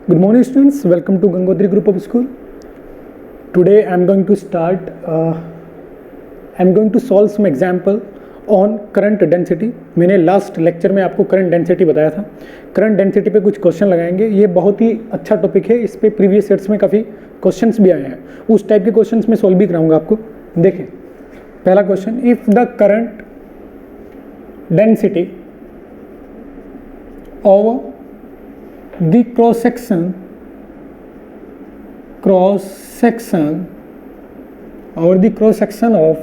Good morning students, welcome to Gangotri Group of School. Today I am going to solve some example on current density. मैंने last lecture में आपको current density बताया था. Current density पे कुछ question लगाएंगे. ये बहुत ही अच्छा टॉपिक है, इस पे प्रीवियस सेट्स में काफ़ी क्वेश्चंस भी आए हैं. उस टाइप के क्वेश्चंस में सॉल्व भी कराऊंगा आपको. देखें पहला question, if the current density of the cross section or the cross section of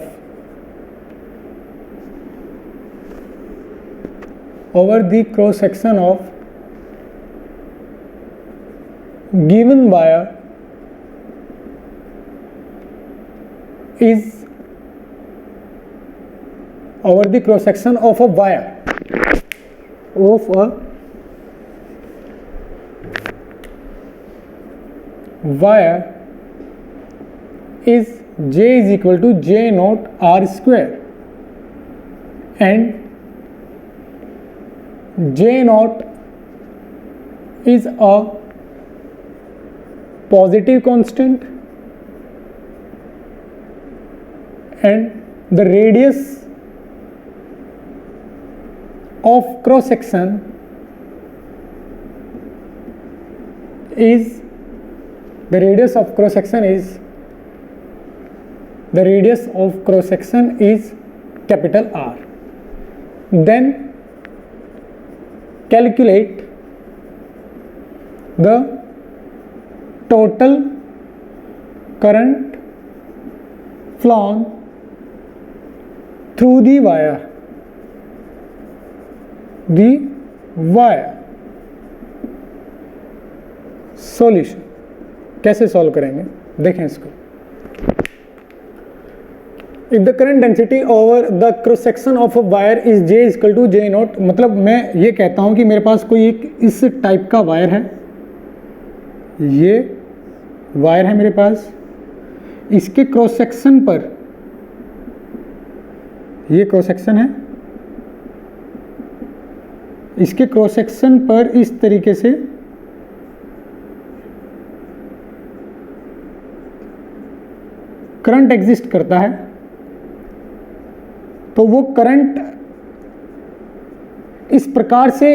given wire is over the cross section of a wire is J is equal to J naught R square, and J naught is a positive constant, and the radius of cross section is capital R. Then calculate the total current flown through the wire. Solution कैसे solve करेंगे देखें इसको. If the current density over the cross section of a wire is J equal to J naught, मतलब मैं ये कहता हूं कि मेरे पास कोई एक इस टाइप का वायर है, ये वायर है मेरे पास, इसके क्रॉस सेक्शन पर, ये क्रॉस सेक्शन है, इसके क्रॉस सेक्शन पर इस तरीके से करंट एग्जिस्ट करता है. तो वो करंट इस प्रकार से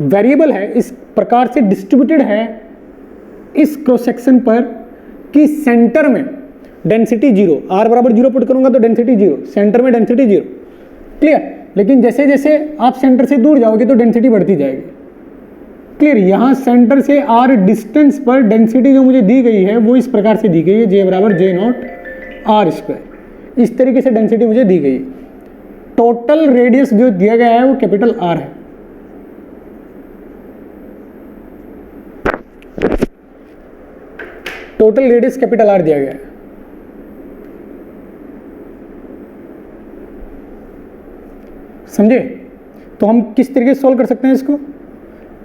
वेरिएबल है, इस प्रकार से डिस्ट्रीब्यूटेड है इस क्रॉस सेक्शन पर कि सेंटर में डेंसिटी 0, R बराबर 0 पुट करूंगा तो डेंसिटी 0, सेंटर में डेंसिटी 0. क्लियर. लेकिन जैसे जैसे आप सेंटर से दूर जाओगे तो डेंसिटी बढ़ती जाएगी. क्लियर. यहां सेंटर से R डिस्टेंस पर डेंसिटी जो मुझे दी गई है वो इस प्रकार से दी गई है, J बराबर J नॉट R स्क्वायर. इस तरीके से डेंसिटी मुझे दी गई. टोटल रेडियस जो दिया गया है वो कैपिटल R है. टोटल रेडियस कैपिटल R दिया गया है. समझे. तो हम किस तरीके से सॉल्व कर सकते हैं इसको,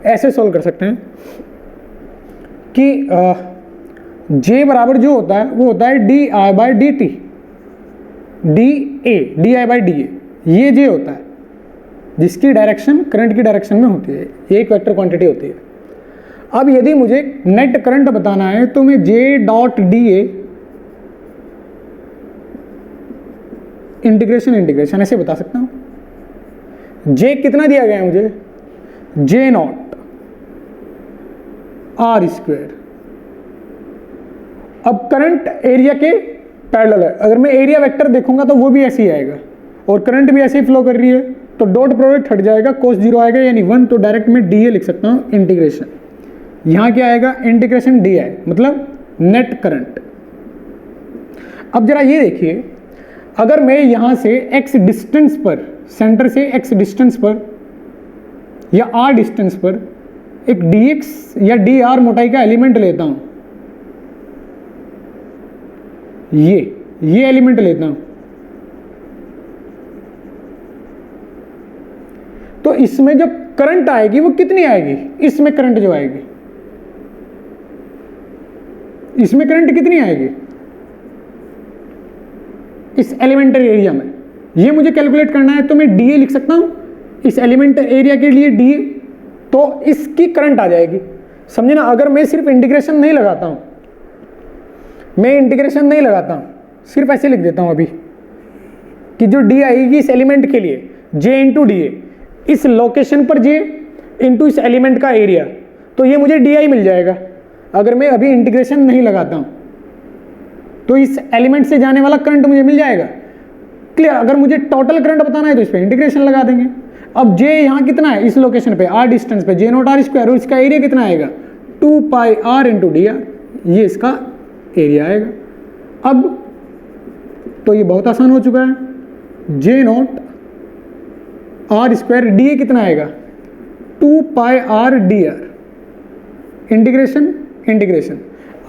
ऐसे सॉल्व कर सकते हैं कि J बराबर जो होता है वो होता है DI by DT, DI by DA. ये J होता है जिसकी डायरेक्शन करंट की डायरेक्शन में होती है, ये एक वेक्टर क्वांटिटी होती है. अब यदि मुझे नेट करंट बताना है तो मैं J डॉट DA इंटीग्रेशन ऐसे बता सकता हूं. J कितना दिया गया है मुझे, J नॉट R स्क्वायर. अब करंट एरिया के पैरेलल है. अगर मैं एरिया वेक्टर देखूंगा तो वो भी ऐसे ही आएगा और करंट भी ऐसे ही फ्लो कर रही है, तो डॉट प्रोडक्ट हट जाएगा, cos 0 आएगा यानी 1. तो डायरेक्ट मैं DA लिख सकता हूं इंटीग्रेशन. यहां क्या आएगा, इंटीग्रेशन DI मतलब नेट करंट. अब जरा ये देखिए, अगर मैं यहां से x डिस्टेंस पर, सेंटर से x डिस्टेंस पर या r डिस्टेंस पर एक dx या dr मोटाई का एलिमेंट लेता हूं, ये एलिमेंट लेता हूं, तो इसमें जो करंट आएगी वो कितनी आएगी, इसमें करंट जो आएगी, इसमें करंट कितनी आएगी इस एलिमेंटरी एरिया में, ये मुझे कैलकुलेट करना है. तो मैं डीए लिख सकता हूं इस एलिमेंट एरिया के लिए डीए, तो इसकी करंट आ जाएगी. समझे ना। अगर मैं सिर्फ इंटीग्रेशन नहीं लगाता हूं, मैं इंटीग्रेशन नहीं लगाता हूं, सिर्फ ऐसे लिख देता हूं अभी कि जो डी आएगी इस एलिमेंट के लिए जे इंटू डी ए, इस लोकेशन पर जे इंटू इस एलिमेंट का एरिया, तो ये मुझे डी आई मिल जाएगा। अगर मैं अभी इंटीग्रेशन नहीं लगाता हूं तो इस एलिमेंट से जाने वाला करंट मुझे मिल जाएगा। क्लियर। अगर मुझे टोटल करंट बताना है तो इस पर इंटीग्रेशन लगा देंगे। अब जे यहाँ कितना है इस लोकेशन पे, आर डिस्टेंस पे, जे नॉट आर स्क्वायर, और इसका एरिया कितना आएगा 2 pi are into D R, ये इसका एरिया आएगा। अब तो ये बहुत आसान हो चुका है, J not R square D A कितना आएगा 2 pi R D R, integration integration,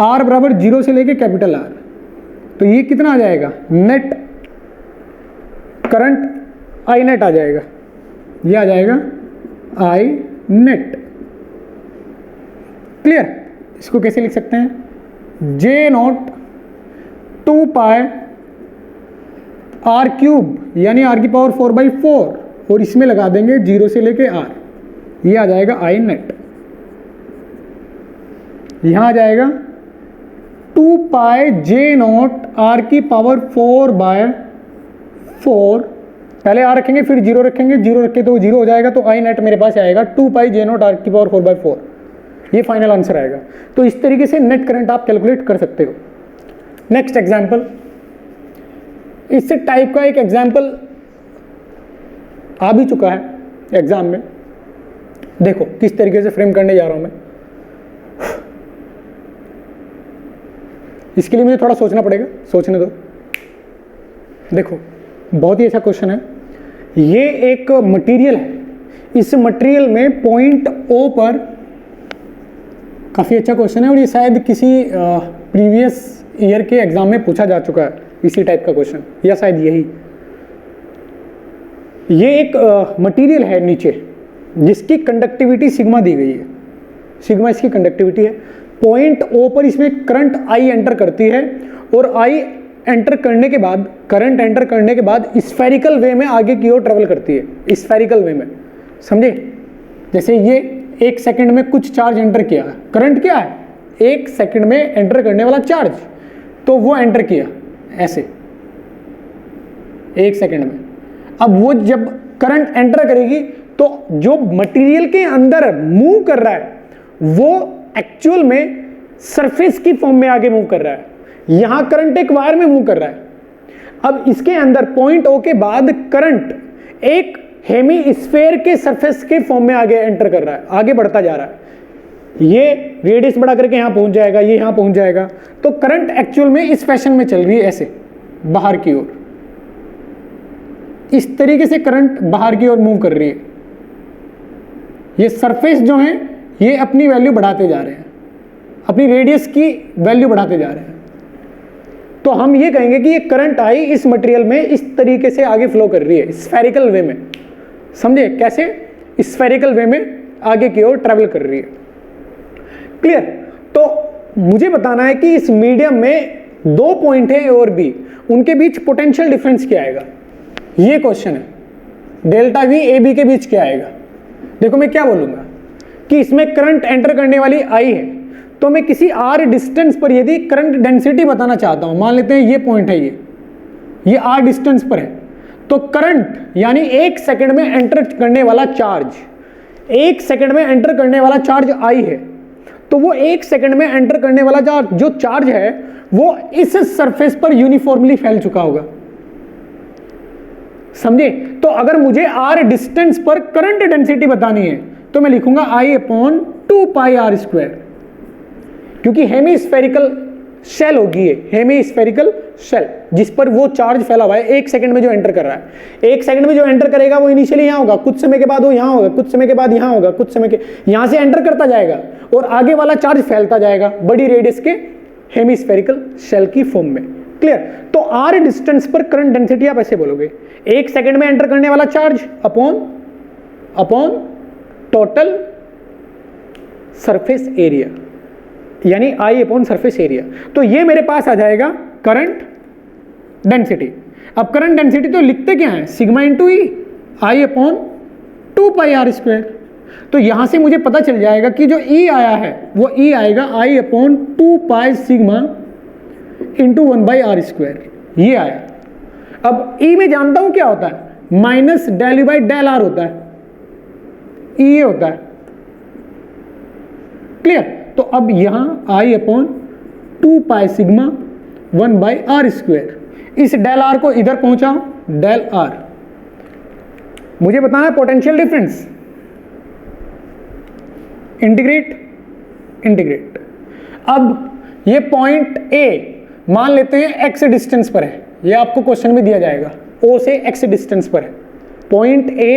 R बराबर 0 से लेके कैपिटल आर, तो ये कितना आ जाएगा नेट करंट आई नेट आ जाएगा, ये आ जाएगा आई नेट। क्लियर। इसको कैसे लिख सकते हैं, जे नॉट 2 पाई आर क्यूब यानी आर की पावर 4/4, और इसमें लगा देंगे 0 से लेके आर, ये आ जाएगा आई नेट। यहां आ जाएगा 2 पाई जे नॉट आर की पावर 4/4, पहले आर रखेंगे फिर 0 रखेंगे, 0 रखे तो 0 हो जाएगा, तो आई नेट मेरे पास आएगा 2 पाई जे नॉट आर की पावर 4/4, ये फाइनल आंसर आएगा। तो इस तरीके से नेट करंट आप कैलकुलेट कर सकते हो। नेक्स्ट एग्जांपल, इससे टाइप का एक एग्जांपल आ भी चुका है एग्जाम में, देखो किस तरीके से फ्रेम करने जा रहा हूं मैं। इसके लिए मुझे थोड़ा सोचना पड़ेगा, सोचने दो। देखो बहुत ही अच्छा क्वेश्चन है। ये एक मटेरियल है, इस मटेरियल में पॉइंट ओ पर, काफ़ी अच्छा क्वेश्चन है और ये शायद किसी प्रीवियस ईयर के एग्जाम में पूछा जा चुका है, इसी टाइप का क्वेश्चन, या शायद यही। ये एक मटेरियल है नीचे जिसकी कंडक्टिविटी सिग्मा दी गई है, सिग्मा इसकी कंडक्टिविटी है। पॉइंट ओ पर इसमें करंट आई एंटर करती है, और आई एंटर करने के बाद, करंट एंटर करने के बाद स्फेरिकल वे में आगे की ओर ट्रेवल करती है, स्फेरिकल वे में, समझे। जैसे ये 1 सेकंड में कुछ चार्ज एंटर किया, करंट क्या है 1 सेकंड में एंटर करने वाला चार्ज, तो वो एंटर किया ऐसे 1 सेकंड में। अब वो जब करंट एंटर करेगी तो जो मटेरियल के अंदर मूव कर रहा है वो एक्चुअल में सरफेस की फॉर्म में आगे मूव कर रहा है। यहां करंट एक वायर में मूव कर रहा है। अब इसके अंदर पॉइंट ओ के बाद करंट एक हेमीस्फेयर के सरफेस के फॉर्म में आगे एंटर कर रहा है, आगे बढ़ता जा रहा है। ये रेडियस बढ़ा करके यहां पहुंच जाएगा, ये यहां पहुंच जाएगा, तो करंट एक्चुअल में इस फैशन में चल रही है, ऐसे बाहर की ओर, इस तरीके से करंट बाहर की ओर मूव कर रही है। ये सरफेस जो है ये अपनी वैल्यू बढ़ाते जा रहे हैं, अपनी रेडियस की वैल्यू बढ़ाते जा रहे हैं। तो हम ये कहेंगे कि ये करंट आई इस मटेरियल में इस तरीके से आगे फ्लो कर रही है, स्फेरिकल वे में, समझे कैसे, स्फेरिकल वे में आगे की ओर ट्रेवल कर रही है। क्लियर। तो मुझे बताना है कि इस मीडियम में 2 पॉइंट है ए और बी, उनके बीच पोटेंशियल डिफरेंस क्या आएगा, ये क्वेश्चन है। डेल्टा वी ए बी के बीच क्या आएगा। देखो मैं क्या बोलूंगा कि इसमें करंट एंटर करने वाली आई है, तो मैं किसी आर डिस्टेंस पर यदि करंट डेंसिटी बताना चाहता हूं, मान लेते हैं ये पॉइंट है, ये आर डिस्टेंस पर है, तो करंट यानी 1 सेकंड में एंटर करने वाला चार्ज, 1 सेकंड में एंटर करने वाला चार्ज आई है, तो वो 1 सेकंड में एंटर करने वाला जो चार्ज है वो इस सरफेस पर यूनिफॉर्मली फैल चुका होगा, समझे। तो अगर मुझे आर डिस्टेंस पर करंट डेंसिटी बतानी है तो मैं लिखूंगा I/2 पाई आर स्क्वायर, क्योंकि हेमीस्फेरिकल शेल होगी ये, हेमीस्फेरिकल शेल जिस पर वो चार्ज फैला हुआ है 1 सेकंड में जो एंटर कर रहा है। 1 सेकंड में जो एंटर करेगा वो इनिशियली यहां होगा, कुछ समय के बाद वो यहां होगा, कुछ समय के बाद यहां होगा, कुछ समय के यहां से एंटर करता जाएगा और आगे वाला चार्ज फैलता जाएगा बड़ी रेडियस के हेमीस्फेरिकल शेल की फॉर्म में। क्लियर। तो आर डिस्टेंस पर करंट डेंसिटी आप ऐसे बोलोगे, 1 सेकंड में एंटर करने वाला charge upon total surface area, यानी I/, सरफेस एरिया। तो ये मेरे पास आ जाएगा करंट डेंसिटी। अब करंट डेंसिटी तो लिखते क्या है, sigma into E, I/2 pi R square. तो यहां से मुझे पता चल जाएगा कि जो E आया है वो E आएगा I/2π/σ इंटू 1/r², ये आया। अब E में जानता हूं क्या होता है, minus del U by del R होता है, E ये होता है, क्लियर। तो अब यहां I/2π/σ 1/r², इस डेल R को इधर पहुंचाओ, डेल R। मुझे बताना है पोटेंशियल डिफरेंस, इंटीग्रेट। अब ये पॉइंट A मान लेते हैं x डिस्टेंस पर है, ये आपको क्वेश्चन में दिया जाएगा, O से x डिस्टेंस पर है, पॉइंट A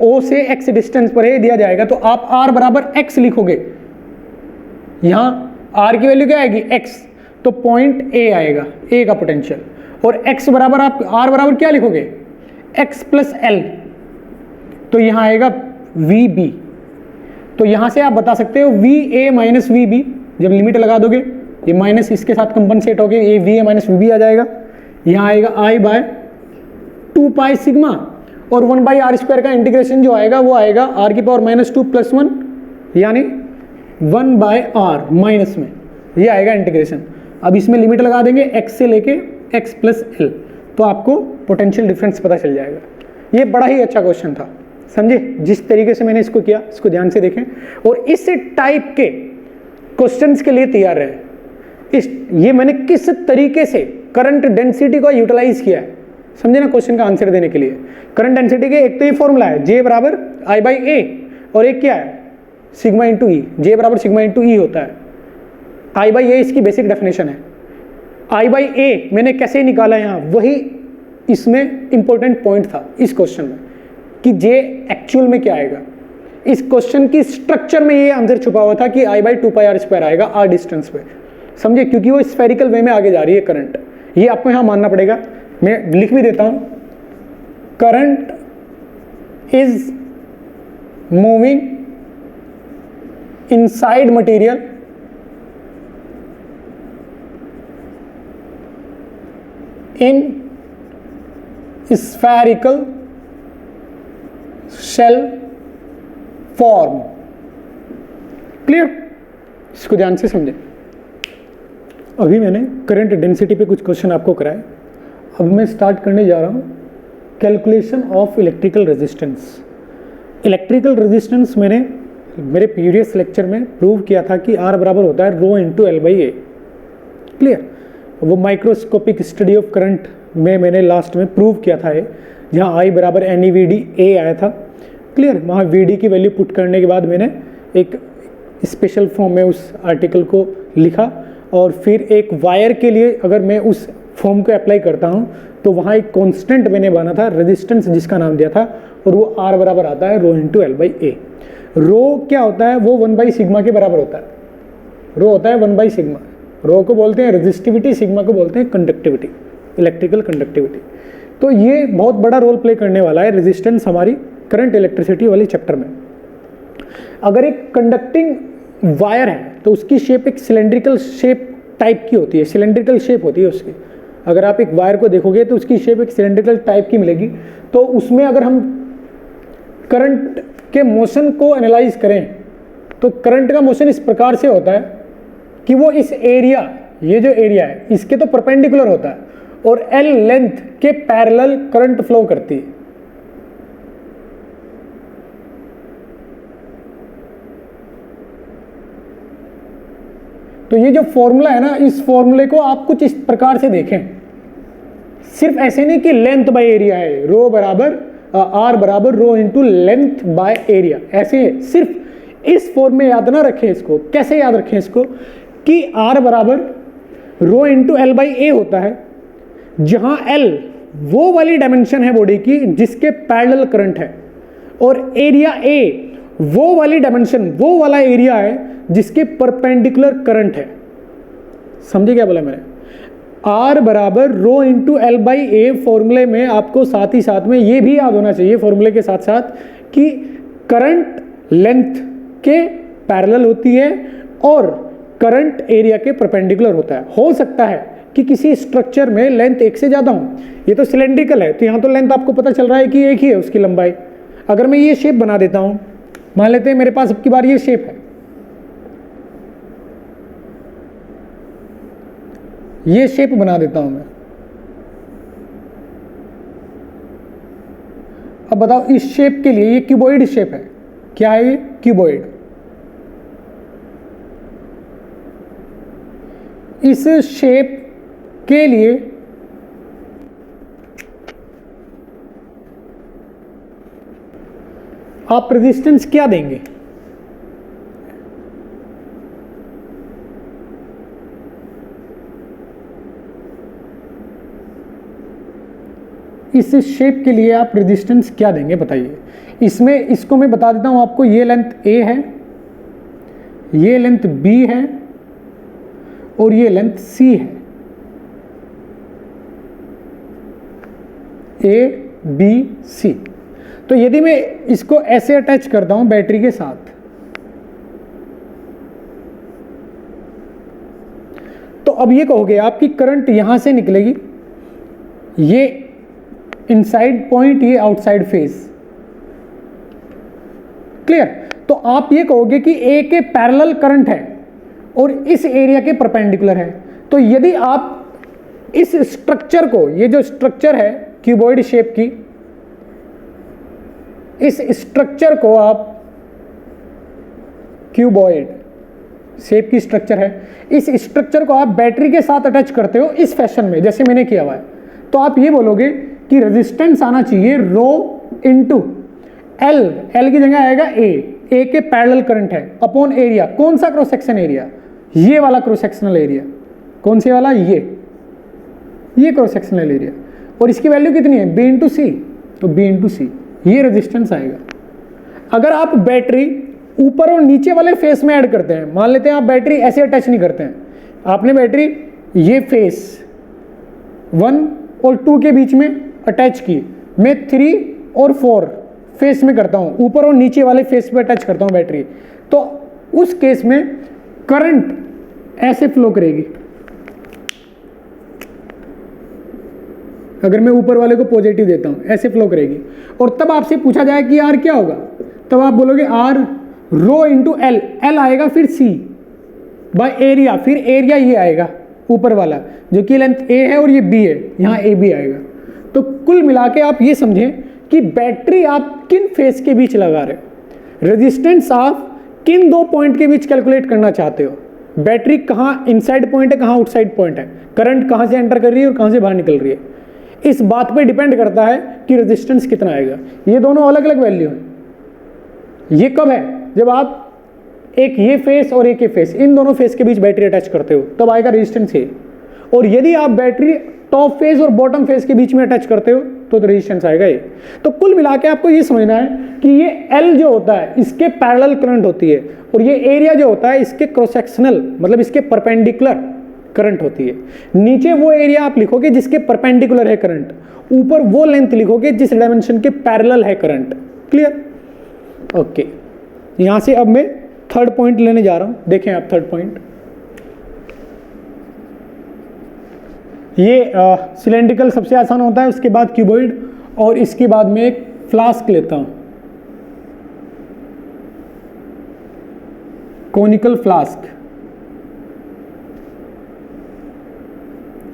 O से x डिस्टेंस पर है दिया जाएगा, तो आप r बराबर x लिखोगे, यहां r की वैल्यू क्या आएगी x, तो पॉइंट A आएगा, A का पोटेंशियल, और x बराबर आप r बराबर क्या लिखोगे x प्लस L, तो यहां आएगा VB। तो यहां से आप बता सकते हो VA माइनस VB, जब लिमिट लगा दोगे ये माइनस इसके साथ कंपनसेट हो गए, ये VA माइनस VB आ जाएगा, यहां आएगा I/2π/σ और 1/r² का इंटीग्रेशन जो आएगा वो आएगा r⁻⁻2 + 1 यानी 1/r माइनस में, ये आएगा इंटीग्रेशन। अब इसमें लिमिट लगा देंगे x से लेके x प्लस L, तो आपको पोटेंशियल डिफरेंस पता चल जाएगा। ये बड़ा ही अच्छा क्वेश्चन था, समझे, जिस तरीके से मैंने इसको किया, इसको ध्यान से देखें और इस टाइप के क्वेश्चंस के लिए तैयार रहे। ये मैंने किस तरीके से करंट डेंसिटी को यूटिलाइज किया है, समझे ना, क्वेश्चन का आंसर देने के लिए। करंट डेंसिटी के एक तो ये फॉर्मूला है J बराबर I/A, और एक क्या है सिग्मा इंटू ई, J बराबर सिग्मा इंटू ई होता है, I/A इसकी बेसिक डेफिनेशन है। I/A मैंने कैसे निकाला यहाँ, वही इसमें इंपॉर्टेंट पॉइंट था इस क्वेश्चन में कि J एक्चुअल में क्या आएगा। इस क्वेश्चन की स्ट्रक्चर में ये आंसर छुपा हुआ था कि I/2πr² आएगा r डिस्टेंस पे, समझे, क्योंकि वो स्फेरिकल वे में आगे जा रही है करंट, ये आपको यहां मानना पड़ेगा। मैं लिख भी देता हूं, current is moving inside material in spherical shell form, clear. इसको ध्यान से समझें। अभी मैंने करंट डेंसिटी पे कुछ क्वेश्चन आपको कराए, अब मैं स्टार्ट करने जा रहा हूँ calculation of electrical resistance. Electrical resistance मैंने मेरे प्रीवियस लेक्चर में प्रूव किया था कि R बराबर होता है ρ इंटू L/A, क्लियर। वो माइक्रोस्कोपिक स्टडी ऑफ करंट में मैंने लास्ट में प्रूव किया था, जहाँ I बराबर NEVD/A आया था, क्लियर। वहाँ VD की वैल्यू पुट करने के बाद मैंने एक स्पेशल फॉर्म में उस आर्टिकल को लिखा, और फिर एक वायर के लिए अगर मैं उस फॉर्म को अप्लाई करता हूँ तो वहाँ एक कांस्टेंट मैंने बना था रेजिस्टेंस, जिसका नाम दिया था, और वो R बराबर आता है ρ इंटू L/A। रो क्या होता है, वो 1/σ के बराबर होता है, रो होता है 1/σ। रो को बोलते हैं रेजिस्टिविटी, सिग्मा को बोलते हैं कंडक्टिविटी, इलेक्ट्रिकल कंडक्टिविटी। तो ये बहुत बड़ा रोल प्ले करने वाला है रेजिस्टेंस हमारी करंट इलेक्ट्रिसिटी वाली चैप्टर में। अगर एक कंडक्टिंग वायर है तो उसकी शेप एक सिलेंड्रिकल शेप टाइप की होती है, सिलेंड्रिकल शेप होती है उसकी। अगर आप एक वायर को देखोगे तो उसकी शेप एक सिलेंड्रिकल टाइप की मिलेगी। तो उसमें अगर हम करंट के मोशन को एनालाइज करें तो करंट का मोशन इस प्रकार से होता है कि वो इस एरिया, ये जो एरिया है इसके तो परपेंडिकुलर होता है और L लेंथ के पैरेलल करंट फ्लो करती है। तो ये जो फॉर्मूला है ना, इस फॉर्मूले को आप कुछ इस प्रकार से देखें, सिर्फ ऐसे नहीं कि लेंथ बाय एरिया है, रो बराबर R बराबर rho into length by area, ऐसे है। सिर्फ इस फॉर्म में याद ना रखें इसको। कैसे याद रखें इसको कि R बराबर rho into L by A होता है, जहां L वो वाली डायमेंशन है बॉडी की जिसके पैरेलल करंट है, और एरिया A वो वाली डायमेंशन, वो वाला एरिया है जिसके परपेंडिकुलर करंट है। समझे क्या बोला मैंने? R बराबर rho into L by A फॉर्मूले में आपको साथ ही साथ में ये भी याद होना चाहिए फॉर्मूले के साथ साथ कि करंट लेंथ के पैरेलल होती है और करंट एरिया के परपेंडिकुलर होता है। हो सकता है कि किसी स्ट्रक्चर में लेंथ एक से ज़्यादा हो, ये तो सिलेंड्रिकल है तो यहाँ तो लेंथ आपको पता चल रहा है कि एक ही है उसकी लंबाई। अगर मैं ये शेप बना देता हूँ मान लेते हैं मेरे पास अब की बार ये शेप है, ये शेप बना देता हूं मैं। अब बताओ इस शेप के लिए, ये क्यूबॉइड शेप है, क्या है ये? क्यूबॉइड। इस शेप के लिए आप रेजिस्टेंस क्या देंगे? इस शेप के लिए आप रेजिस्टेंस क्या देंगे बताइए। इसमें इसको मैं बता देता हूं आपको, ये लेंथ ए है, ये लेंथ बी है और ये लेंथ सी है, ए बी सी। तो यदि मैं इसको ऐसे अटैच करता हूं बैटरी के साथ, तो अब ये कहोगे आपकी करंट यहां से निकलेगी, ये इनसाइड पॉइंट, ये आउटसाइड फेस। क्लियर? तो आप ये कहोगे कि ए के पैरेलल करंट है और इस एरिया के परपेंडिकुलर है। तो यदि आप इस स्ट्रक्चर को, ये जो स्ट्रक्चर है क्यूबॉइड शेप की, इस स्ट्रक्चर को आप, क्यूबॉइड शेप की स्ट्रक्चर है, इस स्ट्रक्चर को आप बैटरी के साथ अटैच करते हो इस फैशन में जैसे मैंने किया हुआ है, तो आप ये बोलोगे कि रेजिस्टेंस आना चाहिए रो इंटू एल, एल की जगह आएगा ए के पैरेलल करंट है अपॉन एरिया। कौन सा क्रॉस सेक्शन एरिया? ये वाला क्रॉस सेक्शनल एरिया। कौन से वाला? ये क्रॉस सेक्शनल एरिया। और इसकी वैल्यू कितनी है? बी इंटू सी। तो बी इंटू सी, ये रेजिस्टेंस आएगा। अगर आप बैटरी ऊपर और नीचे वाले फेस में ऐड करते हैं, मान लेते हैं आप बैटरी ऐसे अटैच नहीं करते हैं, आपने बैटरी ये फेस 1 और 2 के बीच में अटैच की, मैं 3 और 4 फेस में करता हूं, ऊपर और नीचे वाले फेस में अटैच करता हूं बैटरी, तो उस केस में करंट ऐसे फ्लो करेगी। अगर मैं ऊपर वाले को पॉजिटिव देता हूं, ऐसे फ्लो करेगी। और तब आपसे पूछा जाए कि आर क्या होगा, तब आप बोलोगे R rho into L, L आएगा फिर सी बाय एरिया, फिर एरिया ये आएगा ऊपर वाला जो कि लेंथ ए है और ये बी है, यहां ए बी आएगा। तो कुल मिला के आप ये समझें कि बैटरी आप किन फेस के बीच लगा रहे हो, रेजिस्टेंस आप किन दो पॉइंट के बीच कैलकुलेट करना चाहते हो, बैटरी कहां इनसाइड पॉइंट है, कहां आउटसाइड पॉइंट है, करंट कहां से एंटर कर रही है और कहां से बाहर निकल रही है, इस बात पे डिपेंड करता है कि रेजिस्टेंस कितना आएगा। ये दोनों अलग अलग वैल्यू है। ये कब है? जब आप एक ये फेस और एक ये फेस, इन दोनों फेस के बीच बैटरी अटैच करते हो, तब आएगा रेजिस्टेंस ये। और यदि आप बैटरी टॉप फेस और बॉटम फेस के बीच में अटैच करते हो तो रेजिस्टेंस आएगा ये। तो कुल मिला के आपको ये समझना है कि ये L जो होता है इसके पैरेलल करंट होती है, और ये एरिया जो होता है इसके क्रॉस सेक्शनल मतलब इसके परपेंडिकुलर करंट होती है। नीचे वो एरिया आप लिखोगे जिसके परपेंडिकुलर है करंट, ऊपर वो लेंथ लिखोगे जिस डायमेंशन के पैरेलल है करंट। क्लियर? ओके, यहां से अब मैं थर्ड पॉइंट लेने जा रहा हूं। देखें आप थर्ड पॉइंट, ये सिलेंड्रिकल सबसे आसान होता है, उसके बाद क्यूबॉइड, और इसके बाद में एक फ्लास्क लेता हूं, कोनिकल फ्लास्क।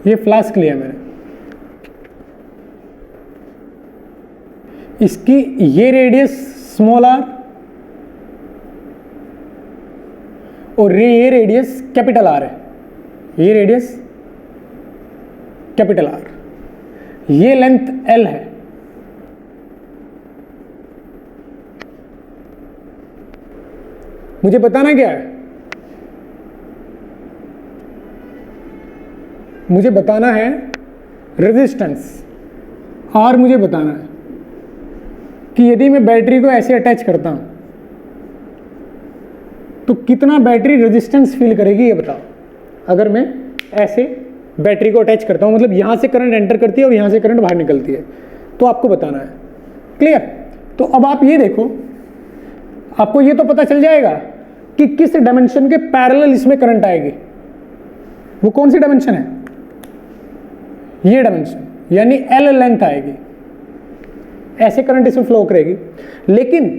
ये फ्लास्क लिया मैंने, इसकी ये रेडियस स्मॉल आर और ये रेडियस कैपिटल आर है, ये रेडियस कैपिटल आर, ये लेंथ एल है। मुझे बताना क्या है? मुझे बताना है रेजिस्टेंस, आर मुझे बताना है कि यदि मैं बैटरी को ऐसे अटैच करता हूं तो कितना बैटरी रेजिस्टेंस फील करेगी, ये बताओ। अगर मैं ऐसे बैटरी को अटैच करता हूं, मतलब यहां से करंट एंटर करती है और यहां से करंट बाहर निकलती है, तो आपको बताना है। क्लियर? तो अब आप ये देखो, आपको ये तो पता चल जाएगा कि किस डायमेंशन के पैरेलल इसमें करंट आएगी। वो कौन सी डायमेंशन है? ये डायमेंशन, यानी एल लेंथ आएगी, ऐसे करंट इसमें फ्लो करेगी। लेकिन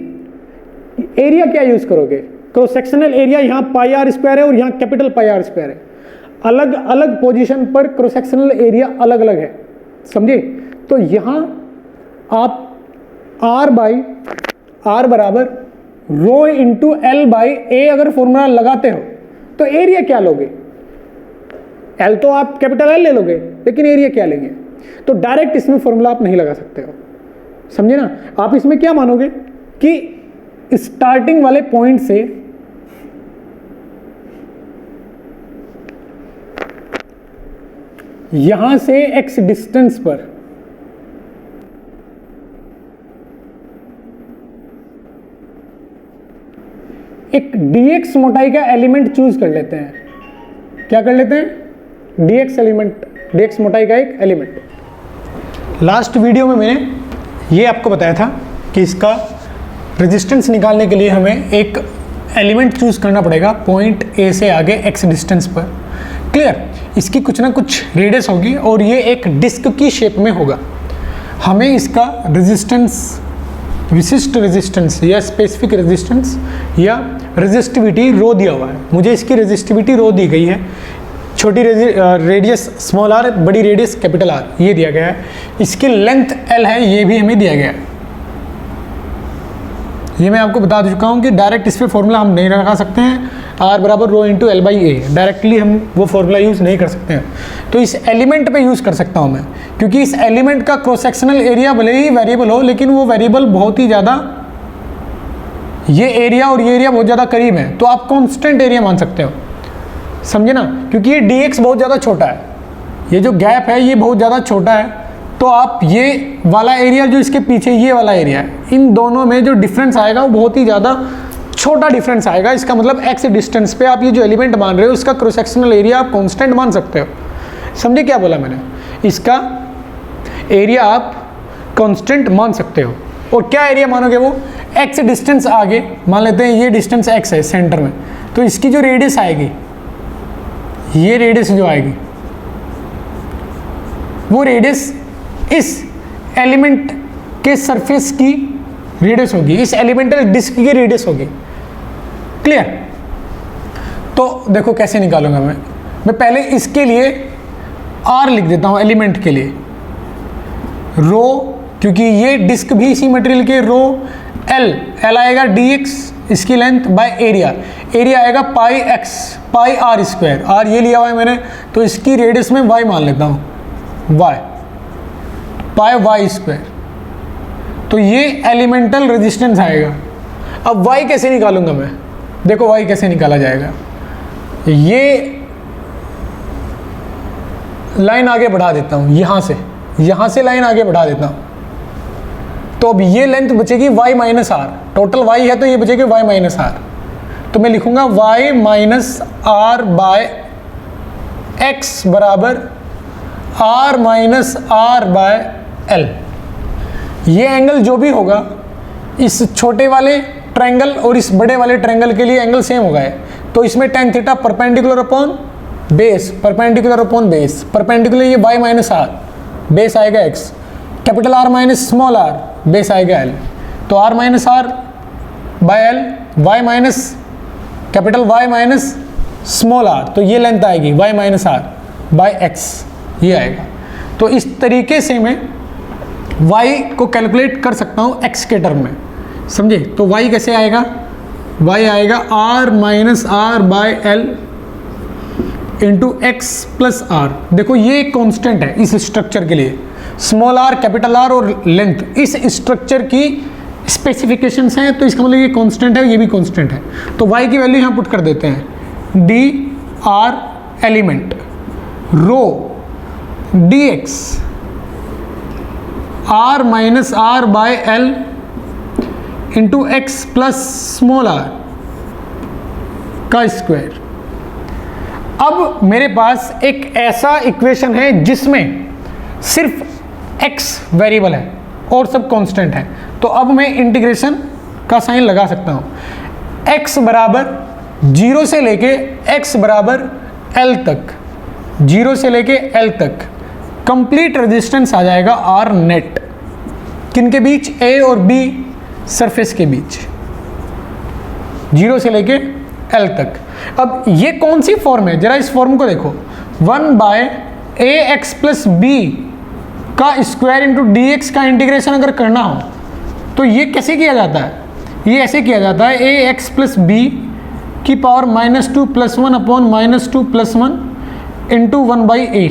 एरिया क्या यूज करोगे, क्रॉस सेक्शनल एरिया यहाँ पाई आर स्क्वायर है और यहाँ कैपिटल पाई आर स्क्वायर है, अलग अलग पोजीशन पर क्रॉस सेक्शनल एरिया अलग अलग है, समझे। तो यहाँ आप R बाई आर बराबर रो इंटू एल बाई ए अगर फॉर्मूला लगाते हो तो एरिया क्या लोगे, एल तो आप कैपिटल एल ले लोगे, लेकिन एरिया क्या लेंगे। तो डायरेक्ट इसमें फॉर्मूला आप नहीं लगा सकते हो, समझे ना। आप इसमें क्या मानोगे कि स्टार्टिंग वाले पॉइंट से यहां से x डिस्टेंस पर एक dx मोटाई का एलिमेंट चूज कर लेते हैं। क्या कर लेते हैं, dx एलिमेंट, dx मोटाई का एक एलिमेंट। लास्ट वीडियो में मैंने ये आपको बताया था कि इसका रेजिस्टेंस निकालने के लिए हमें एक एलिमेंट चूज करना पड़ेगा पॉइंट A से आगे x डिस्टेंस पर। क्लियर, इसकी कुछ ना कुछ रेडियस होगी और ये एक डिस्क की शेप में होगा। हमें इसका रेजिस्टेंस, विशिष्ट रेजिस्टेंस या स्पेसिफिक रेजिस्टेंस या रेजिस्टिविटी रो दिया हुआ है। मुझे इसकी रेजिस्टिविटी रो दी गई है, छोटी रेडियस स्मॉल आर, बड़ी रेडियस कैपिटल आर, ये दिया गया है। इसकी लेंथ एल है, ये भी हमें दिया गया है। ये मैं आपको बता चुका हूँ कि डायरेक्ट इस पर फॉर्मूला हम नहीं लगा सकते हैं, आर बराबर rho into L by A, directly हम वो फॉर्मूला यूज़ नहीं कर सकते हैं। तो इस एलिमेंट पे यूज़ कर सकता हूँ मैं, क्योंकि इस एलिमेंट का क्रॉस सेक्शनल एरिया भले ही वेरिएबल हो, लेकिन वो वेरिएबल बहुत ही ज़्यादा, ये एरिया और ये एरिया बहुत ज़्यादा करीब है, तो आप कॉन्स्टेंट एरिया मान सकते हो, समझे ना। क्योंकि ये dx बहुत ज़्यादा छोटा है, ये जो गैप है ये बहुत ज़्यादा छोटा है, तो आप ये वाला एरिया जो इसके पीछे ये वाला एरिया है, इन दोनों में जो डिफरेंस आएगा वो बहुत ही ज़्यादा छोटा डिफरेंस आएगा। इसका मतलब x डिस्टेंस पे आप ये जो एलिमेंट मान रहे हो इसका क्रॉस सेक्शनल एरिया आप कांस्टेंट मान सकते हो। समझे क्या बोला मैंने, इसका एरिया आप कांस्टेंट मान सकते हो। और क्या एरिया मानोगे, वो x डिस्टेंस आगे मान लेते हैं, ये डिस्टेंस x है सेंटर में, तो इसकी जो रेडियस आएगी, ये रेडियस जो आएगी वो रेडियस इस एलिमेंट के सरफेस की रेडियस होगी, इस एलिमेंटल डिस्क की रेडियस होगी। क्लियर। तो देखो कैसे निकालूंगा मैं पहले इसके लिए r लिख देता हूं एलिमेंट के लिए, रो, क्योंकि ये डिस्क भी इसी मटेरियल के, रो एल आएगा dx इसकी लेंथ बाय एरिया, एरिया आएगा pi x pi R square, R ये लिया हुआ है मैंने, तो इसकी रेडियस में y मान लेता हूँ, y पाई वाई स्क्वायर। तो ये एलिमेंटल रेजिस्टेंस आएगा। अब y कैसे निकालूंगा मैं, देखो y कैसे निकाला जाएगा। ये लाइन आगे बढ़ा देता हूँ, यहाँ से लाइन आगे बढ़ा देता हूँ, तो अब ये लेंथ बचेगी y minus R, total y है तो ये बचेगी y माइनस आर, तो मैं लिखूंगा y minus R by X बराबर r minus R by L. ये एंगल जो भी होगा इस छोटे वाले ट्रायंगल और इस बड़े वाले ट्रायंगल के लिए एंगल सेम होगा, तो इसमें tan theta perpendicular upon base, perpendicular upon base, perpendicular ये y माइनस आर, बेस आएगा x, capital R minus small r, base आएगा l, तो r minus R by L, y minus capital Y minus small r, तो ये length आएगी y minus R by x, ये आएगा। तो इस तरीके से मैं y को कैलकुलेट कर सकता हूँ x के टर्म में, समझे। तो y कैसे आएगा, y आएगा r minus R by L into X plus R. देखो ये कांस्टेंट है इस स्ट्रक्चर के लिए, स्मॉल r कैपिटल R और लेंथ इस स्ट्रक्चर की स्पेसिफिकेशंस हैं, तो इसका मतलब ये कांस्टेंट है, ये भी कांस्टेंट है। तो y की वैल्यू यहाँ पुट कर देते हैं, D R element rho dx r minus R by L into X plus small r का स्क्वायर। अब मेरे पास एक ऐसा इक्वेशन है जिसमें सिर्फ x वेरिएबल है और सब कांस्टेंट है, तो अब मैं इंटीग्रेशन का साइन लगा सकता हूं। x बराबर 0 से लेके x बराबर l तक, 0 से लेके l तक कंप्लीट रेजिस्टेंस आ जाएगा R नेट, किन के बीच, A और B सरफेस के बीच। 0 से लेके L तक। अब ये कौन सी फॉर्म है, जरा इस फॉर्म को देखो, 1/ax प्लस बी का स्क्वायर इंटू डी एक्स का इंटीग्रेशन अगर करना हो तो ये कैसे किया जाता है, ये ऐसे किया जाता है ax प्लस बी की power -2 + 1 upon -2 + 1 into 1/a।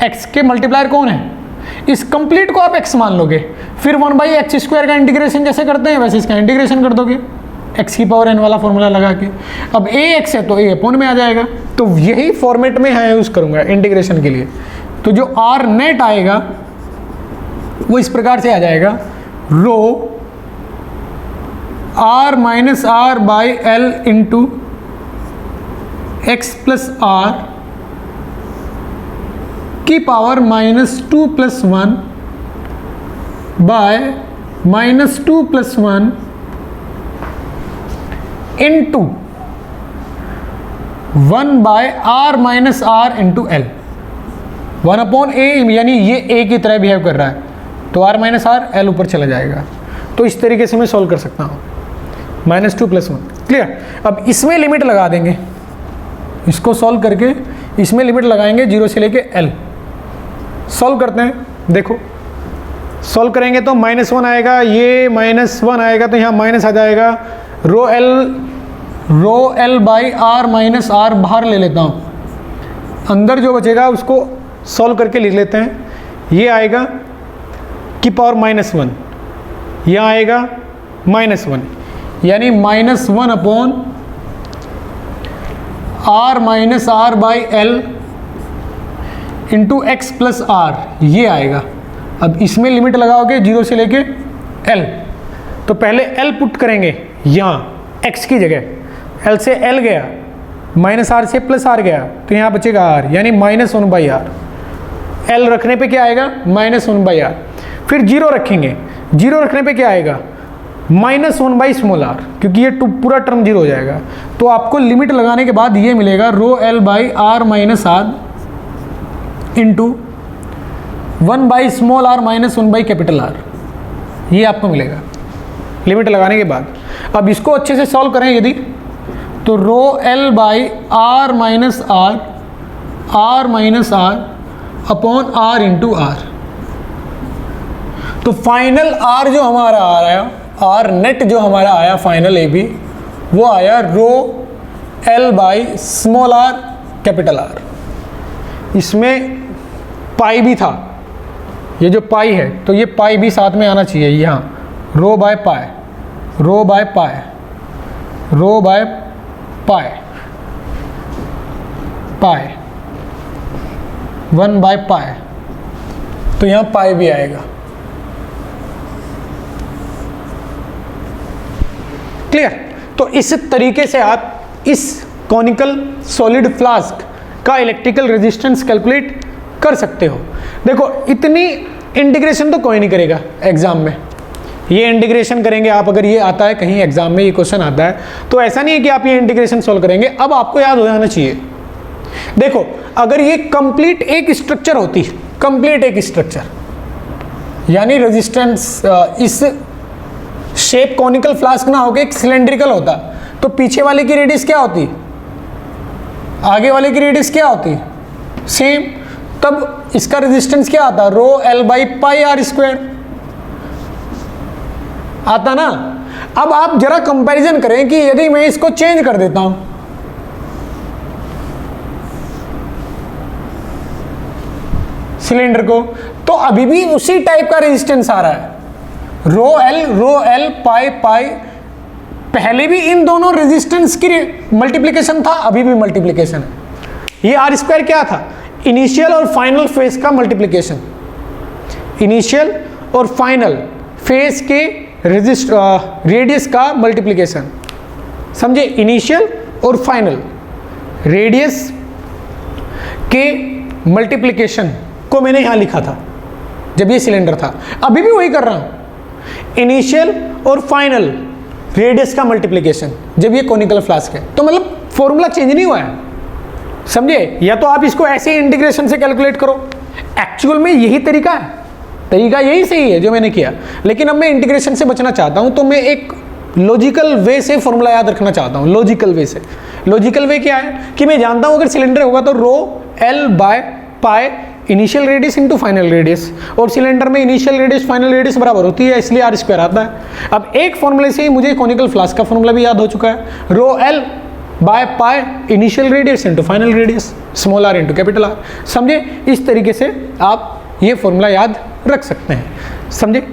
x के मल्टीप्लायर कौन है, इस कंप्लीट को आप x मान लोगे, फिर 1/x² का इंटीग्रेशन जैसे करते हैं वैसे इसका इंटीग्रेशन कर दोगे x की पावर n वाला फॉर्मूला लगा के। अब ax है तो a अपॉन में आ जाएगा, तो यही फॉर्मेट में है यूज़ करूँगा इंटीग्रेशन के लिए। तो जो r नेट आएगा वो इस प्रकार से आ जाएगा, rho r minus r by L into X plus R की power -2 + 1 by -2 + 1 into 1/r minus r into L. 1/a यानी ये a की तरह बिहेव कर रहा है तो r माइनस r l ऊपर चला जाएगा। तो इस तरीके से मैं सॉल्व कर सकता हूँ, -2 + 1। क्लियर। अब इसमें लिमिट लगा देंगे, इसको सॉल्व करके इसमें लिमिट लगाएंगे 0 से लेके l। सॉल्व करते हैं, देखो सॉल्व करेंगे तो -1 आएगा, ये -1 आएगा तो यहाँ माइनस आ जाएगा, rho L by R minus R बाहर ले लेता हूँ, अंदर जो बचेगा उसको सॉल्व करके लिख लेते हैं। ये आएगा की पावर -1, यहाँ आएगा -1 यानी -1 upon r minus R by L into X plus R, ये आएगा। अब इसमें लिमिट लगाओगे 0 से लेके l, तो पहले l पुट करेंगे यहाँ x की जगह, l से l गया, -r से +r गया तो यहाँ बचेगा r यानी -1/r। l रखने पे क्या आएगा, -1/r। फिर 0 रखेंगे, 0 रखने पे क्या आएगा, -1/r, क्योंकि ये पूरा टर्म 0 हो जाएगा। तो आपको लिमिट लगाने के बाद ये मिलेगा rho L by R minus R into 1/r minus 1/R, ये आपको मिलेगा लिमिट लगाने के बाद। अब इसको अच्छे से सॉल्व करें यदि, तो rho L by R minus R upon r into R. तो फाइनल r जो हमारा आ रहा है, r नेट जो हमारा आया फाइनल ए बी, वो आया रो L by small r capital R। इसमें पाई भी था, ये जो पाई है तो ये पाई भी साथ में आना चाहिए, यहाँ rho by pi, rho by pi, rho by pi, pi 1/पाई, तो यहाँ पाई भी आएगा। क्लियर। तो इस तरीके से आप इस कॉनिकल सॉलिड फ्लास्क का इलेक्ट्रिकल रेजिस्टेंस कैलकुलेट कर सकते हो। देखो इतनी इंटीग्रेशन तो कोई नहीं करेगा एग्जाम में, ये इंटीग्रेशन करेंगे आप, अगर ये आता है कहीं एग्जाम में ये क्वेश्चन आता है तो ऐसा नहीं है कि आप ये इंटीग्रेशन सॉल्व करेंगे। अब आपको याद हो जाना चाहिए, देखो अगर ये कंप्लीट एक स्ट्रक्चर होती, कंप्लीट एक स्ट्रक्चर यानी रेजिस्टेंस इस शेप कॉनिकल फ्लास्क ना होकर एक सिलेंड्रिकल होता, तो पीछे वाले की रेडियस क्या होती, आगे वाले की रेडियस क्या होती, सेम। तब इसका रेजिस्टेंस क्या आता, rho L by pi R square आता ना। अब आप जरा कंपैरिजन करें कि यदि मैं इसको चेंज कर देता हूं, सिलेंडर को, तो अभी भी उसी टाइप का रेजिस्टेंस आ रहा है, रो एल पाई पाई। पहले भी इन दोनों रेजिस्टेंस की मल्टीप्लिकेशन था, अभी भी मल्टीप्लिकेशन है। ये आर स्क्वायर क्या था, इनिशियल और फाइनल फेज का मल्टीप्लिकेशन, इनिशियल और फाइनल फेज के रेडियस का मल्टीप्लिकेशन, समझे। इनिशियल और फाइनल रेडियस के मल्टीप्लिकेशन को मैंने यहां लिखा था जब ये सिलेंडर था, अभी भी वही कर रहा हूं, इनिशियल और फाइनल रेडियस का मल्टीप्लिकेशन जब ये कॉनिकल फ्लास्क है। तो मतलब फॉर्मूला चेंज नहीं हुआ है, समझे। या तो आप इसको ऐसे इंटीग्रेशन से कैलकुलेट करो, एक्चुअल में यही तरीका है, तरीका यही सही है जो मैंने किया, लेकिन अब मैं इंटीग्रेशन से बचना चाहता हूं तो मैं एक लॉजिकल वे से फॉर्मूला याद रखना चाहता हूं, लॉजिकल वे से। लॉजिकल वे क्या है कि मैं जानता हूं अगर सिलेंडर होगा तो rho L by pi initial radius into final radius, और सिलेंडर में इनिशियल रेडियस फाइनल रेडियस बराबर होती है, इसलिए आर स्क्वायर आता है। अब एक फॉर्मूले से ही मुझे कॉनिकल फ्लास्क का फॉर्मूला भी याद हो चुका है, rho L by pi initial radius into final radius, small R into capital R. समझे? इस तरीके से आप ये फॉर्मूला याद रख सकते हैं। समझे?